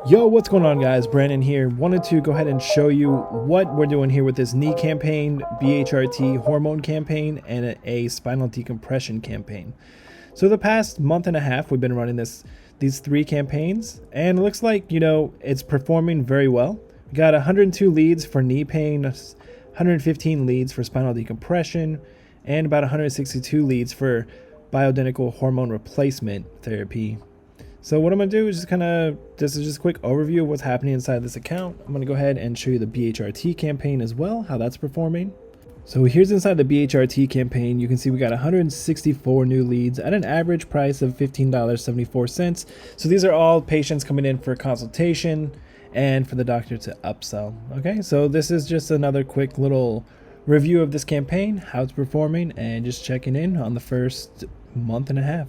Yo, what's going on, guys? Brandon here. Wanted to go ahead and show you what we're doing here with this knee campaign, BHRT hormone campaign, and a spinal decompression campaign. So the past month and a half, we've been running these three campaigns, and it looks like, it's performing very well. We got 102 leads for knee pain, 115 leads for spinal decompression, and about 162 leads for bioidentical hormone replacement therapy. So what I'm going to do is this is just a quick overview of what's happening inside this account. I'm going to go ahead and show you the BHRT campaign as well, how that's performing. So here's inside the BHRT campaign. You can see we got 164 new leads at an average price of $15.74. So these are all patients coming in for consultation and for the doctor to upsell. Okay, so this is just another quick little review of this campaign, how it's performing, and just checking in on the first month and a half.